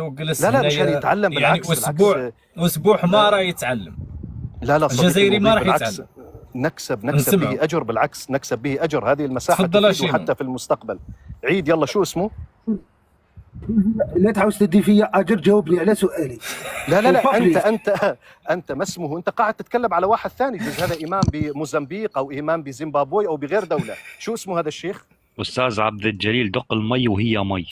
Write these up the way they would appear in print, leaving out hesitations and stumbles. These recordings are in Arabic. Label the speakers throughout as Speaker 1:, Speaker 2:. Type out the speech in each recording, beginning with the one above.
Speaker 1: لو جلس
Speaker 2: لا لا مش
Speaker 1: هنايا
Speaker 2: يتعلم،
Speaker 1: يعني
Speaker 2: بالعكس بالعكس.
Speaker 1: اسبوع ما راه يتعلم.
Speaker 2: لا لا صديقي
Speaker 1: الجزائري ما
Speaker 2: المضيف،
Speaker 1: راح
Speaker 2: بالعكس
Speaker 1: يتعلم.
Speaker 2: نكسب
Speaker 1: نسمعوا.
Speaker 2: به أجر، بالعكس نكسب به أجر. هذه المساحة
Speaker 1: تفضل
Speaker 2: تفيده
Speaker 1: شينو.
Speaker 2: حتى في المستقبل. عيد يلا، شو اسمه؟
Speaker 3: لا تعاوز تدي فيا اجر، جاوبني على سؤالي.
Speaker 2: لا لا لا،
Speaker 3: وفقني.
Speaker 2: انت ما اسمه، انت قاعد تتكلم على واحد ثاني، يجوز هذا امام بموزمبيق او امام بزيمبابوي او بغير دوله. شو اسمه هذا الشيخ؟
Speaker 4: أستاذ عبد الجليل، دق المي وهي مي.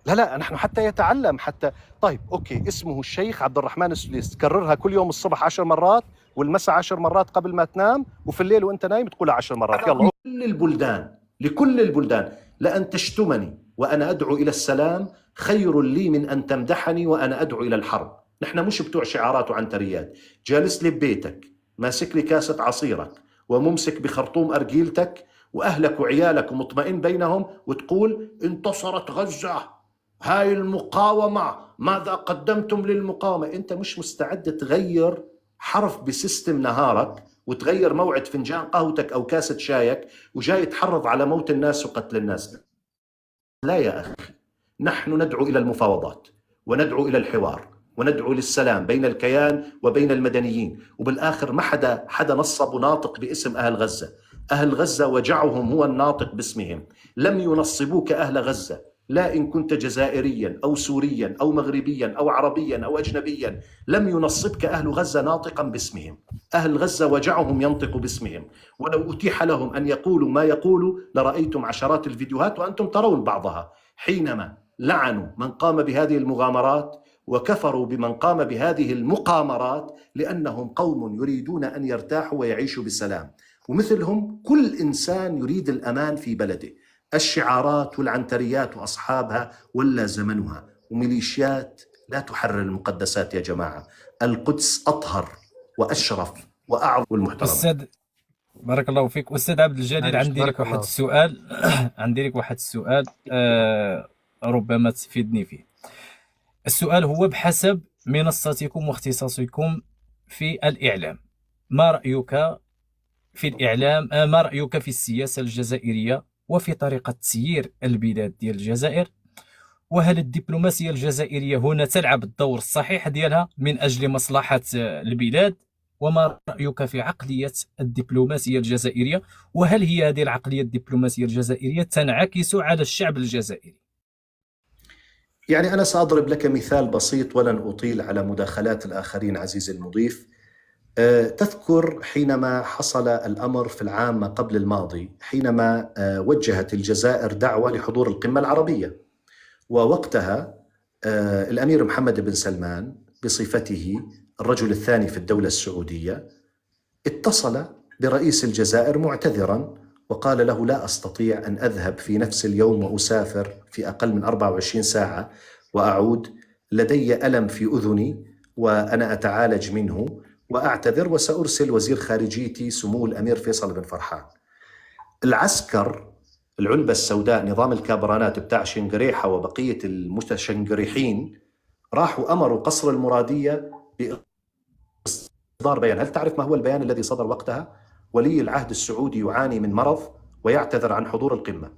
Speaker 2: لا لا، نحن حتى يتعلم حتى. طيب اوكي، اسمه الشيخ عبد الرحمن السديس. تكررها كل يوم الصبح 10 مرات، والمساء 10 مرات قبل ما تنام، وفي الليل وانت نايم تقولها 10 مرات. يلا. كل البلدان، لكل البلدان، لأن تشتمني وأنا أدعو إلى السلام خير لي من أن تمدحني وأنا أدعو إلى الحرب. نحن مش بتوع شعارات وعنتريات. جالس لي ببيتك ماسك لي كاسة عصيرك وممسك بخرطوم أرجيلتك وأهلك وعيالك ومطمئن بينهم، وتقول انتصرت غزة، هاي المقاومة، ماذا قدمتم للمقاومة؟ أنت مش مستعد تغير حرف بسيستم نهارك وتغير موعد فنجان قهوتك أو كاسة شايك، وجاي تحرض على موت الناس وقتل الناس. لا يا أخي، نحن ندعو إلى المفاوضات وندعو إلى الحوار وندعو للسلام بين الكيان وبين المدنيين. وبالآخر ما حدا نصب وناطق باسم أهل غزة. أهل غزة وجعهم هو الناطق باسمهم، لم ينصبوك أهل غزة، لا إن كنت جزائريا أو سوريا أو مغربيا أو عربيا أو أجنبيا، لم ينصبك أهل غزة ناطقا باسمهم. أهل غزة وجعهم ينطق باسمهم، ولو أتيح لهم أن يقولوا ما يقولوا لرأيتم عشرات الفيديوهات وأنتم ترون بعضها، حينما لعنوا من قام بهذه المغامرات وكفروا بمن قام بهذه المقامرات، لأنهم قوم يريدون أن يرتاحوا ويعيشوا بسلام. ومثلهم كل إنسان يريد الأمان في بلده. الشعارات والعنتريات وأصحابها ولا زمنها، وميليشيات لا تحرر المقدسات يا جماعة. القدس أطهر وأشرف وأعظم والمحترم.
Speaker 1: أستاذ بارك الله فيك. أستاذ عبد الجليل، عندي لك واحد السؤال عندي لك واحد السؤال ربما تفيدني فيه. السؤال هو بحسب منصتكم واختصاصكم في الإعلام، ما رأيك في الإعلام، ما رأيك في السياسة الجزائرية وفي طريقة تسيير البلاد ديال الجزائر؟ وهل الدبلوماسية الجزائرية هنا تلعب الدور الصحيح ديالها من أجل مصلحة البلاد؟ وما رأيك في عقلية الدبلوماسية الجزائرية؟ وهل هي هذه العقلية الدبلوماسية الجزائرية تنعكس على الشعب الجزائري؟
Speaker 2: يعني أنا سأضرب لك مثال بسيط ولن أطيل على مداخلات الآخرين عزيزي المضيف. تذكر حينما حصل الأمر في العام ما قبل الماضي، حينما وجهت الجزائر دعوة لحضور القمة العربية، ووقتها الأمير محمد بن سلمان بصفته الرجل الثاني في الدولة السعودية اتصل برئيس الجزائر معتذرا وقال له لا أستطيع أن أذهب في نفس اليوم وأسافر في أقل من 24 ساعة وأعود، لدي ألم في أذني وأنا أتعالج منه وأعتذر، وسأرسل وزير خارجيتي سمو الأمير فيصل بن فرحان. العسكر العلبة السوداء، نظام الكابرانات بتاع شنقريحة وبقية المتشنقريحين، راحوا أمروا قصر المرادية بإصدار بيان. هل تعرف ما هو البيان الذي صدر وقتها؟ ولي العهد السعودي يعاني من مرض ويعتذر عن حضور القمة.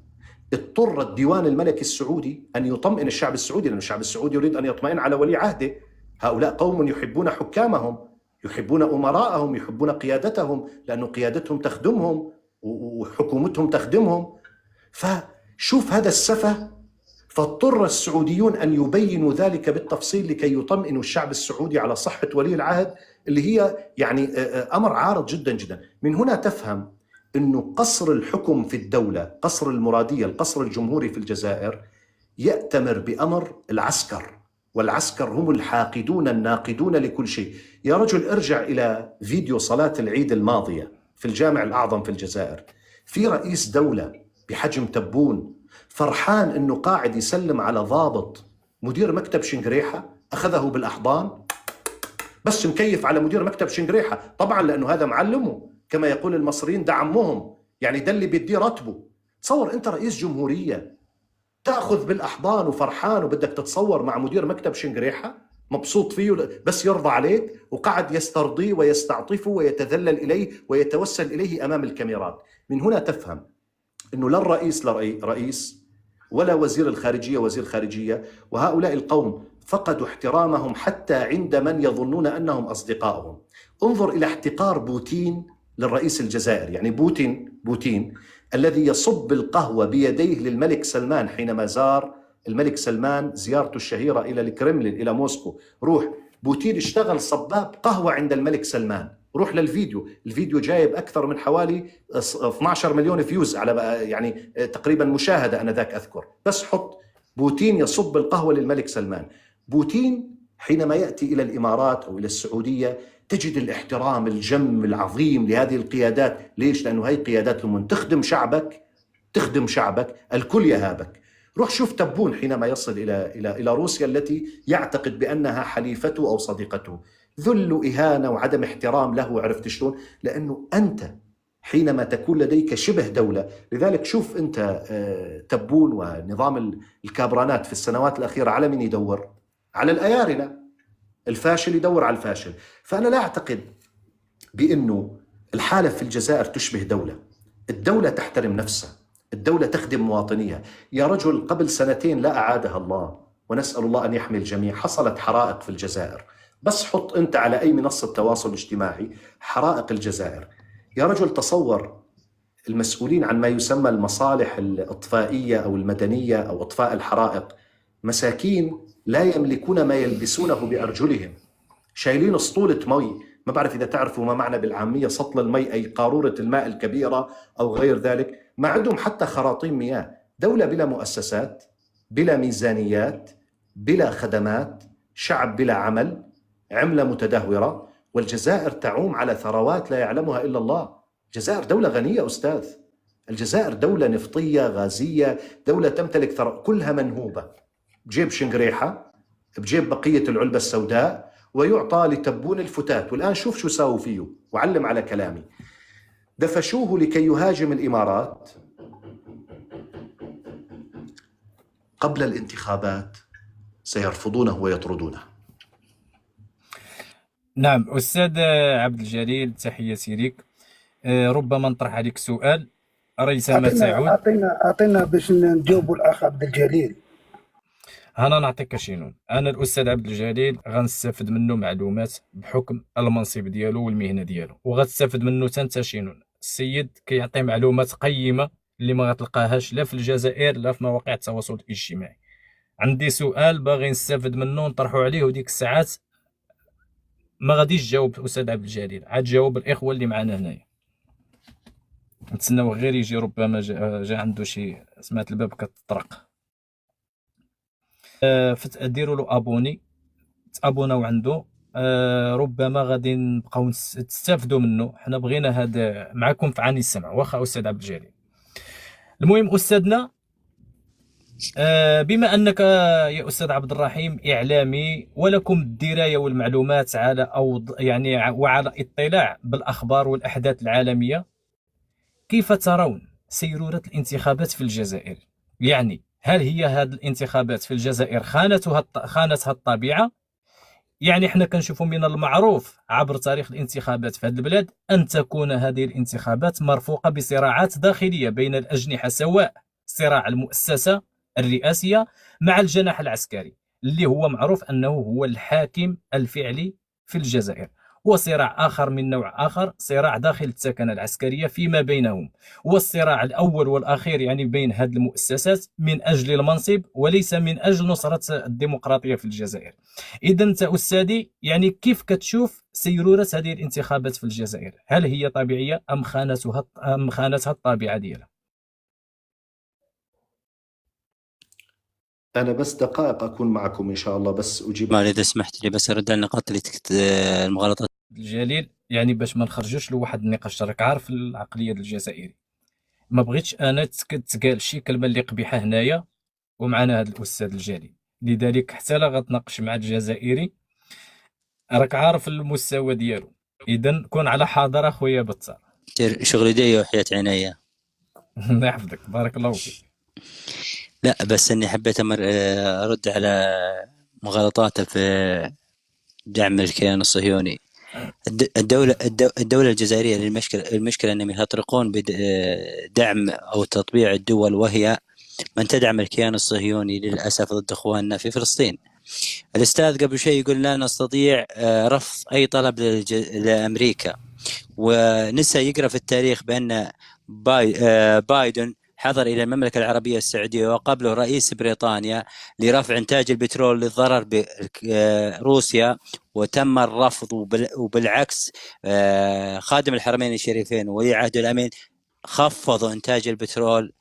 Speaker 2: اضطر الديوان الملكي السعودي أن يطمئن الشعب السعودي، لأن الشعب السعودي يريد أن يطمئن على ولي عهده. هؤلاء قوم يحبون حكامهم، يحبون أمراءهم، يحبون قيادتهم، لأن قيادتهم تخدمهم وحكومتهم تخدمهم. فشوف هذا السفه. فاضطر السعوديون أن يبينوا ذلك بالتفصيل لكي يطمئنوا الشعب السعودي على صحة ولي العهد، اللي هي يعني أمر عارض جدا جدا. من هنا تفهم أنه قصر الحكم في الدولة، قصر المرادية، القصر الجمهوري في الجزائر، يأتمر بأمر العسكر، والعسكر هم الحاقدون الناقدون لكل شيء. يا رجل ارجع إلى فيديو صلاة العيد الماضية في الجامع الأعظم في الجزائر، في رئيس دولة بحجم تبون فرحان أنه قاعد يسلم على ضابط مدير مكتب شنقريحة، أخذه بالأحضان، بس مكيف على مدير مكتب شنقريحة طبعا، لأنه هذا معلمه كما يقول المصريين، ده عمهم، يعني ده اللي بيديه راتبه. تصور أنت رئيس جمهورية تأخذ بالأحضان وفرحان وبدك تتصور مع مدير مكتب شنقريحة مبسوط فيه بس يرضى عليك، وقعد يسترضيه ويستعطفه ويتذلل إليه ويتوسل إليه أمام الكاميرات. من هنا تفهم أنه لا الرئيس رئيس ولا وزير الخارجية وزير خارجية، وهؤلاء القوم فقدوا احترامهم حتى عند من يظنون أنهم أصدقائهم. انظر إلى احتقار بوتين للرئيس الجزائري. يعني بوتين الذي يصب القهوة بيديه للملك سلمان حينما زار الملك سلمان زيارته الشهيرة إلى الكرملين إلى موسكو. روح بوتين اشتغل صباب قهوة عند الملك سلمان. روح الفيديو جايب أكثر من حوالي 12 مليون فيوز على يعني تقريبا مشاهدة أنا ذاك أذكر. بس حط بوتين يصب القهوة للملك سلمان. بوتين حينما يأتي إلى الإمارات أو إلى السعودية تجد الاحترام الجم العظيم لهذه القيادات. ليش؟ لأنه هي قيادات لمن تخدم شعبك الكل يهابك. روح شوف تبون حينما يصل إلى روسيا التي يعتقد بأنها حليفته أو صديقته. ذل إهانة وعدم احترام له. عرفت شلون؟ لأنه أنت حينما تكون لديك شبه دولة. لذلك شوف أنت تبون ونظام الكابرانات في السنوات الأخيرة على من يدور؟ على الأيارنة. الفاشل يدور على الفاشل. فأنا لا أعتقد بأنه الحالة في الجزائر تشبه دولة. الدولة تحترم نفسها، الدولة تخدم مواطنيها. يا رجل قبل 2 لا أعادها الله ونسأل الله أن يحمي الجميع، حصلت حرائق في الجزائر. بس حط أنت على أي منصة تواصل اجتماعي حرائق الجزائر. يا رجل تصور المسؤولين عن ما يسمى المصالح الإطفائية أو المدنية أو إطفاء الحرائق مساكين لا يملكون ما يلبسونه بأرجلهم، شايلين اسطولة مي. ما بعرف إذا تعرفوا ما معنى بالعامية سطل المي، أي قارورة الماء الكبيرة أو غير ذلك. ما عندهم حتى خراطيم مياه. دولة بلا مؤسسات، بلا ميزانيات، بلا خدمات، شعب بلا عمل، عملة متدهورة. والجزائر تعوم على ثروات لا يعلمها إلا الله. الجزائر دولة غنية أستاذ. الجزائر دولة نفطية غازية، دولة تمتلك كلها منهوبة. بجيب شنقريحة، بجيب بقية العلبة السوداء، ويعطى لتبون الفتات. والآن شوف شو ساووا فيه، وعلم على كلامي. دفشوه لكي يهاجم الإمارات قبل الانتخابات، سيرفضونه ويطردونه.
Speaker 1: نعم أستاذ عبد الجليل، تحياتي لك. ربما نطرح عليك سؤال ريثما تعود.
Speaker 3: أعطينا باش نجاوبوا الأخ عبد الجليل.
Speaker 1: أنا نعطيك شنو. أنا الأستاذ عبد الجليل غنستافد منه معلومات بحكم المنصب ديالو والمهنة ديالو، وغتستافد منه انت شنو. السيد كيعطي معلومات قيمة اللي ما غتلقاهاش لا في الجزائر لا في مواقع التواصل الاجتماعي. عندي سؤال باغي نستافد منه نطرحه عليه، وديك الساعات ما غاديش تجاوب أستاذ عبد الجليل، عاد جاوب الإخوة اللي معنا هنايا. نتسناو غير يجي، ربما جا عنده شي، سمعت الباب كتطرق. ديروا له ابوني، تابوناو عنده. ربما غادي نبقاو تستافدوا منه. حنا بغينا هذا معكم في عين السمع، واخا استاذ عبد الجليل. المهم استاذنا، بما انك يا استاذ عبد الرحيم اعلامي ولكم الدرايه والمعلومات على يعني وعلى اطلاع بالاخبار والاحداث العالميه، كيف ترون سيروره الانتخابات في الجزائر؟ يعني هل هي هذه الانتخابات في الجزائر خانتها الطبيعه؟ يعني احنا كنشوفوا من المعروف عبر تاريخ الانتخابات في هذه البلاد ان تكون هذه الانتخابات مرفوقه بصراعات داخليه بين الاجنحه، سواء صراع المؤسسه الرئاسيه مع الجناح العسكري اللي هو معروف انه هو الحاكم الفعلي في الجزائر، وصراع آخر من نوع آخر، صراع داخل التكنة العسكرية فيما بينهم. والصراع الأول والأخير يعني بين هذه المؤسسات من أجل المنصب وليس من أجل نصرة الديمقراطية في الجزائر. إذا أنت أستاذي، يعني كيف كتشوف سيرورة هذه الانتخابات في الجزائر؟ هل هي طبيعية أم خانتها الطبيعة ديالها؟
Speaker 2: أنا بس دقائق أكون معكم إن شاء الله، بس أجيب.
Speaker 4: ما إذا سمحت لي بس أرد على النقاط اللي المغالطات
Speaker 1: الجليل، يعني باش ما نخرجوش لواحد النقاش، راك عارف العقلية الجزائري، ما بغيتش أنا تقال شي كلمة اللي قبيحة هنايا ومعنا هذا الأستاذ الجليل. لذلك حتى لا غتناقش مع الجزائري راك عارف المستوى ديالو. إذا كون على حاضر أخويا بطار.
Speaker 4: شغل يدي وحياة عينيا.
Speaker 1: الله يحفظك، بارك الله فيك.
Speaker 4: لا بس اني حبيت ارد على مغالطاته في دعم الكيان الصهيوني. الدولة الجزائرية المشكلة انهم يهطرقون بدعم او تطبيع الدول، وهي من تدعم الكيان الصهيوني للاسف ضد اخواننا في فلسطين. الأستاذ قبل شيء يقول لا نستطيع رفض أي طلب لأمريكا، ونسى يقرأ في التاريخ بأن بايدن حضر إلى المملكة العربية السعودية وقبله رئيس بريطانيا لرفع إنتاج البترول للضرر بروسيا، وتم الرفض. وبالعكس خادم الحرمين الشريفين ولي عهد الأمين خفضوا إنتاج البترول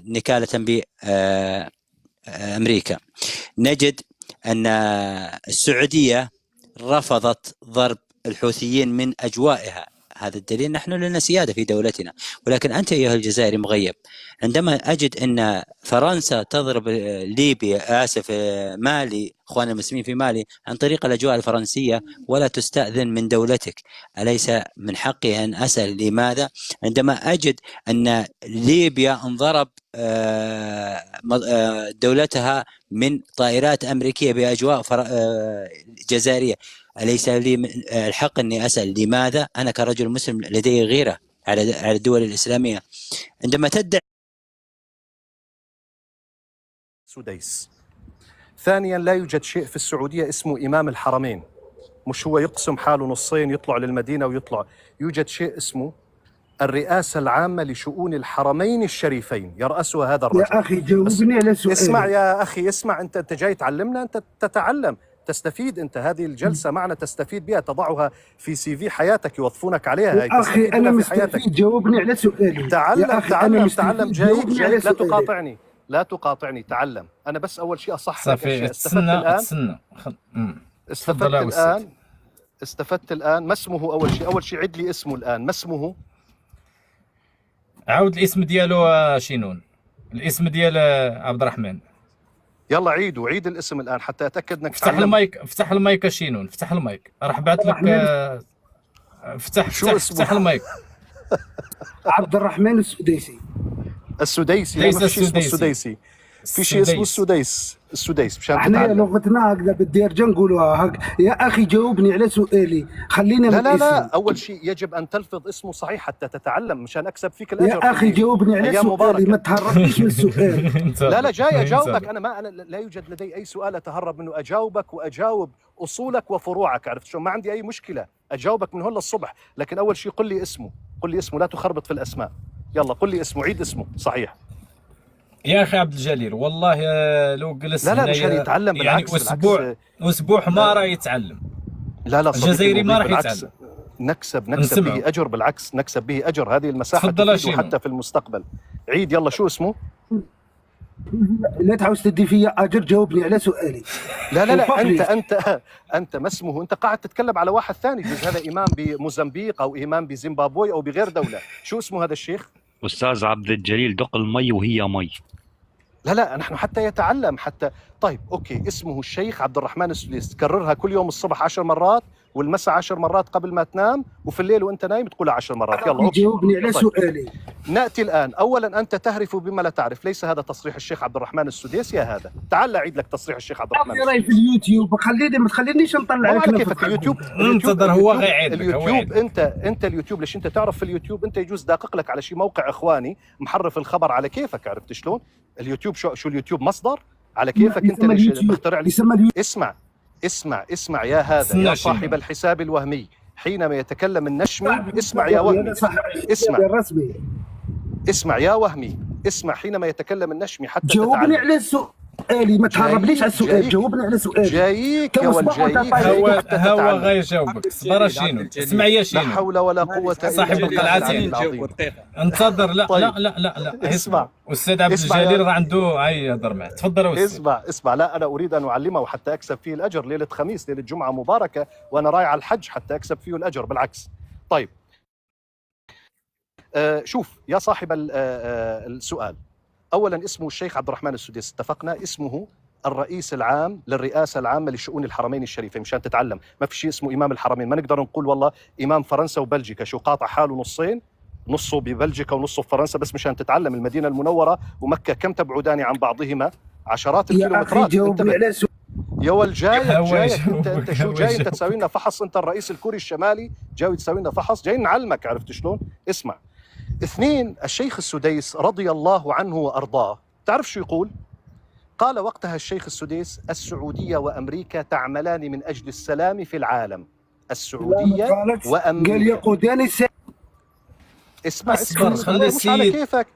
Speaker 4: نكالة بأمريكا. نجد أن السعودية رفضت ضرب الحوثيين من أجوائها، هذا الدليل نحن لنا سيادة في دولتنا. ولكن أنت أيها الجزائري مغيب عندما أجد أن فرنسا تضرب ليبيا مالي، إخوان المسلمين في مالي، عن طريق الأجواء الفرنسية ولا تستأذن من دولتك. أليس من حقي أن أسأل لماذا؟ عندما أجد أن ليبيا انضرب دولتها من طائرات أمريكية بأجواء جزائرية، أليس لي الحق أني أسأل لماذا؟ أنا كرجل مسلم لدي غيرة على الدول الإسلامية. عندما تدعي
Speaker 2: سديس. ثانيا، لا يوجد شيء في السعودية اسمه إمام الحرمين، مش هو يقسم حاله نصين يطلع للمدينة ويطلع. يوجد شيء اسمه الرئاسة العامة لشؤون الحرمين الشريفين، يرأسها هذا الرجل.
Speaker 3: يا أخي جاوبني على سؤالي.
Speaker 2: اسمع يا أخي، اسمع. أنت جاي تعلمنا، أنت تتعلم، تستفيد. أنت هذه الجلسة معنا تستفيد بها، تضعها في CV حياتك، يوظفونك عليها.
Speaker 3: يا أخي أنا مستفيد، جاوبني على سؤالي.
Speaker 2: تعلم. جاي لا تقاطعني، لا تقاطعني، تعلم. أنا بس أول شيء أصح لك أشياء. استفدت الآن. ما اسمه أول شيء عد لي اسمه الآن. ما اسمه؟
Speaker 1: عاود الاسم ديالو شينون، الاسم ديال عبد الرحمن.
Speaker 2: يلا عيد الاسم الآن حتى أتأكد أنك
Speaker 1: افتح المايك، افتح المايك شينون، افتح المايك. راح بعث لك افتح المايك.
Speaker 3: عبد الرحمن السديسي.
Speaker 2: ليس السديسي. في شيء اسمه السديس مشان
Speaker 3: احنا لغتنا هكذا بدي ارجع نقولوها هك. يا اخي جاوبني على سؤالي، خلينا
Speaker 2: لا اول شيء يجب ان تلفظ اسمه صحيح حتى تتعلم مشان اكسب فيك الاجر.
Speaker 3: يا اخي جاوبني على سؤالي، ما تهربنيش من السؤال.
Speaker 2: لا جاي اجاوبك. انا لا يوجد لدي اي سؤال اتهرب منه، اجاوبك واجاوب اصولك وفروعك، عرفت شو؟ ما عندي اي مشكله، اجاوبك من هون للصبح. لكن اول شيء قل لي اسمه، لا تخربط في الاسماء. يلا قل لي اسمه، عيد اسمه صحيح.
Speaker 1: يا اخي عبد الجليل والله لو جلس
Speaker 2: لا مشان يتعلم،
Speaker 1: يعني اسبوع ما راح يتعلم.
Speaker 2: لا
Speaker 1: الجزائري ما راح يتعلم.
Speaker 2: نكسب به اجر، بالعكس نكسب به اجر. هذه المساحه تفيده حتى في المستقبل. عيد يلا شو اسمه؟
Speaker 3: لا تعاوز تدي فيا اجر، جاوبني على سؤالي.
Speaker 2: لا انت ما اسمه؟ انت قاعد تتكلم على واحد ثاني، يجوز هذا امام بموزمبيق او امام بزيمبابوي او بغير دوله. شو اسمه هذا الشيخ؟
Speaker 5: أستاذ عبد الجليل، دق المي وهي مي.
Speaker 2: لا نحن حتى يتعلم حتى. طيب اوكي، اسمه الشيخ عبد الرحمن السديس. تكررها كل يوم الصبح 10 مرات، والمساء 10 مرات قبل ما تنام، وفي الليل وانت نايم تقولها 10 مرات. يلا اوكي،
Speaker 3: جاوبني على سؤالي.
Speaker 2: ناتي الان. اولا انت تهرف بما لا تعرف، ليس هذا تصريح الشيخ عبد الرحمن السديس. يا هذا تعال اعيد لك تصريح الشيخ عبد الرحمن.
Speaker 3: راي في اليوتيوب، ما تخلينيش نطلع لك
Speaker 2: كيفك اليوتيوب.
Speaker 1: انتظر، هو غيعيد
Speaker 2: اليوتيوب. انت اليوتيوب ليش انت تعرف في اليوتيوب؟ انت يجوز داقق لك على شيء موقع اخواني محرف الخبر على كيفك، عرفت شلون؟ اليوتيوب شو اليوتيوب مصدر على كيفك. انت ليش تخترع لي؟ اسمع يا هذا يا صاحب الحساب الوهمي، حينما يتكلم النشمي اسمع يا وهمي، اسمع يا وهمي، اسمع حينما يتكلم النشمي حتى
Speaker 3: جاوبني على السؤال. ما تهربليش على السؤال، جاوبني على سؤالي.
Speaker 2: جايك يا والجايك
Speaker 1: هو غير جاوبك. صبر شينو، اسمع يا شينو.
Speaker 2: لا حول ولا قوة إلا
Speaker 1: صاحب القلعتين. انتظر. لا
Speaker 2: اسمع.
Speaker 1: أستاذ عبد الجليل راه عنده يهضر معه. تفضل
Speaker 2: اسمع. لا أنا أريد أن أعلمه حتى أكسب فيه الأجر. ليلة خميس، ليلة جمعة مباركة، وأنا رايح على الحج حتى أكسب فيه الأجر، بالعكس. طيب شوف يا صاحب السؤال، أولا اسمه الشيخ عبد الرحمن السديس، اتفقنا. اسمه الرئيس العام للرئاسة العامة لشؤون الحرمين الشريفين، مشان تتعلم. ما في شيء اسمه إمام الحرمين. ما نقدر نقول والله إمام فرنسا وبلجيكا، شو قاطع حاله نصين، نصه ببلجيكا ونصه بفرنسا. بس مشان تتعلم، المدينة المنورة ومكة كم تبعدان عن بعضهما؟ عشرات الكيلومترات. يا والجايك انت شو جاي انت تساوي لنا فحص؟ انت الرئيس الكوري الشمالي جاي تساوي لنا فحص؟ جاي نعلمك، عرفت شلون؟ اسمع. اثنين، الشيخ السديس رضي الله عنه وارضاه، تعرف شو يقول؟ قال وقتها الشيخ السديس: السعودية وأمريكا تعملان من أجل السلام في العالم. السعودية
Speaker 3: قال
Speaker 2: وأمريكا.
Speaker 3: يقودان
Speaker 2: اسمع
Speaker 1: خلي
Speaker 2: مش على
Speaker 1: السيد.
Speaker 2: كيفك.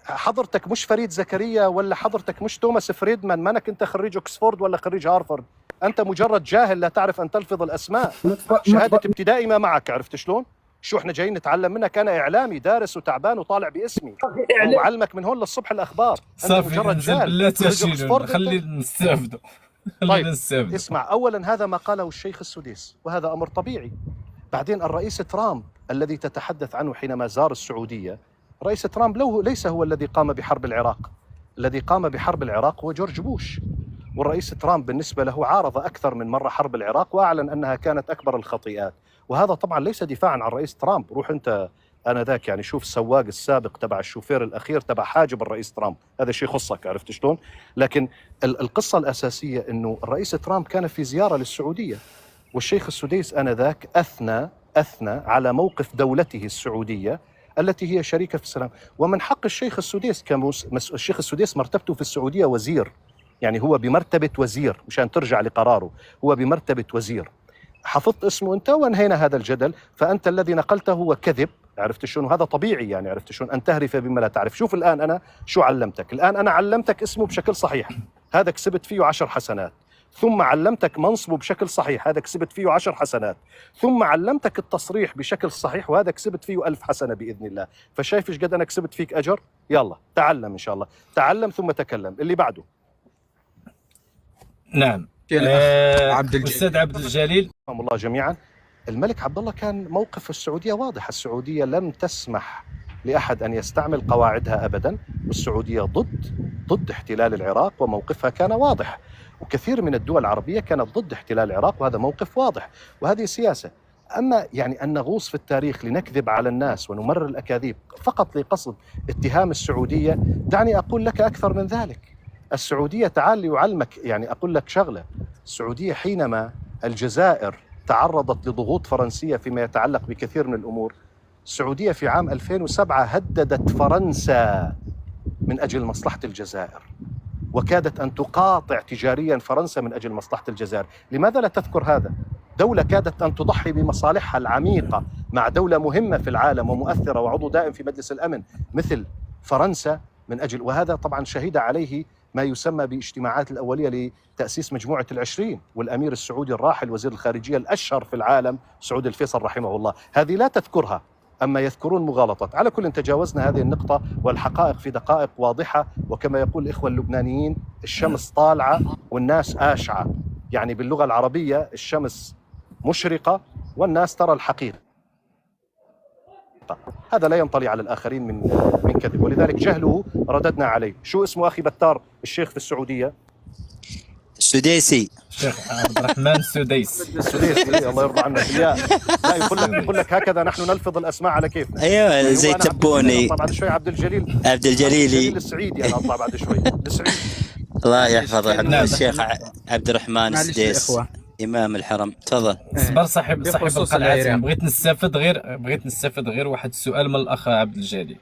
Speaker 2: حضرتك مش فريد زكريا ولا حضرتك مش توماس فريدمان، مانك انت خريج اوكسفورد ولا خريج هارفارد، انت مجرد جاهل لا تعرف ان تلفظ الاسماء. شهادة ابتدائي ما معك، عرفت شلون؟ شو احنا جايين نتعلم منك؟ انا اعلامي دارس وتعبان وطالع باسمي ومعلمك من هون للصبح الاخبار. انت مجرد جاهل
Speaker 1: لا
Speaker 2: خريج
Speaker 1: تشيلون،
Speaker 2: اوكسفورد.
Speaker 1: خلينا نستافدوا.
Speaker 2: طيب
Speaker 1: نستافدوا.
Speaker 2: اسمع، اولا هذا ما قاله الشيخ السديس وهذا امر طبيعي. بعدين الرئيس ترامب الذي تتحدث عنه حينما زار السعودية، رئيس ترامب ليس هو الذي قام بحرب العراق. الذي قام بحرب العراق هو جورج بوش، والرئيس ترامب بالنسبة له عارض أكثر من مرة حرب العراق وأعلن أنها كانت أكبر الخطيئات. وهذا طبعا ليس دفاعا عن الرئيس ترامب، روح أنت آنذاك يعني شوف السواق السابق تبع الشوفير الأخير تبع حاجب الرئيس ترامب، هذا شيء يخصك، عرفت شلون؟ لكن القصة الأساسية أنه الرئيس ترامب كان في زيارة للسعودية، والشيخ السديس آنذاك أثنى على موقف دولته السعودية التي هي شريكة في السلام. ومن حق الشيخ السديس الشيخ السديس مرتبته في السعودية وزير، يعني هو بمرتبة وزير، مشان ترجع لقراره، هو بمرتبة وزير. حفظت اسمه أنت وانهينا هذا الجدل. فأنت الذي نقلته هو كذب، عرفت شلون؟ وهذا طبيعي يعني، عرفت شلون؟ أن تهرف بما لا تعرف. شوف الآن أنا شو علمتك، الآن أنا علمتك اسمه بشكل صحيح، هذا كسبت فيه 10 حسنات. ثم علمتك منصبه بشكل صحيح، هذا كسبت فيه 10 حسنات. ثم علمتك التصريح بشكل صحيح، وهذا كسبت فيه 1000 حسنة بإذن الله. فشايف ايش قد أنا كسبت فيك أجر؟ يلا تعلم إن شاء الله، تعلم ثم تكلم. اللي بعده.
Speaker 1: نعم. أستاذ عبد الجليل.
Speaker 2: الله جميعا. الملك عبد الله كان موقف السعودية واضح، السعودية لم تسمح لأحد أن يستعمل قواعدها أبدا، والسعودية ضد احتلال العراق وموقفها كان واضح. وكثير من الدول العربية كانت ضد احتلال العراق وهذا موقف واضح، وهذه سياسة. أما يعني أن نغوص في التاريخ لنكذب على الناس ونمرر الأكاذيب فقط لقصد اتهام السعودية، دعني أقول لك أكثر من ذلك. السعودية، تعال ليعلمك، يعني أقول لك شغلة. السعودية حينما الجزائر تعرضت لضغوط فرنسية فيما يتعلق بكثير من الأمور، السعودية في عام 2007 هددت فرنسا من أجل مصلحة الجزائر، وكادت أن تقاطع تجاريا فرنسا من أجل مصلحة الجزائر. لماذا لا تذكر هذا؟ دولة كادت أن تضحي بمصالحها العميقة مع دولة مهمة في العالم ومؤثرة وعضو دائم في مجلس الأمن مثل فرنسا من أجل، وهذا طبعا شهد عليه ما يسمى باجتماعات الأولية لتأسيس مجموعة ال20 والأمير السعودي الراحل وزير الخارجية الأشهر في العالم سعود الفيصل رحمه الله. هذه لا تذكرها، أما يذكرون مغالطات. على كل تجاوزنا هذه النقطة، والحقائق في دقائق واضحة، وكما يقول الإخوة اللبنانيين الشمس طالعة والناس آشعة، يعني باللغة العربية الشمس مشرقة والناس ترى الحقيقة. هذا لا ينطلي على الآخرين من كذب، ولذلك جهله رددنا عليه. شو اسمه أخي بتار الشيخ في السعودية؟
Speaker 4: السديسي.
Speaker 1: الشيخ عبد الرحمن السديس.
Speaker 2: السديسي الله يرضى عنك. لا يقول لك هكذا نحن نلفظ الأسماء على كيفنا.
Speaker 4: ايوه زي تبوني.
Speaker 2: بعد شوي عبد الجليلي السعيدي، أنا أطلع بعد شوي السعيدي.
Speaker 4: الله يحفظه. الشيخ عبد الرحمن السديس إمام الحرم. تفضل.
Speaker 1: صبر صاحب القلعة. بغيت نستفد غير واحد السؤال من الأخ عبد الجليل.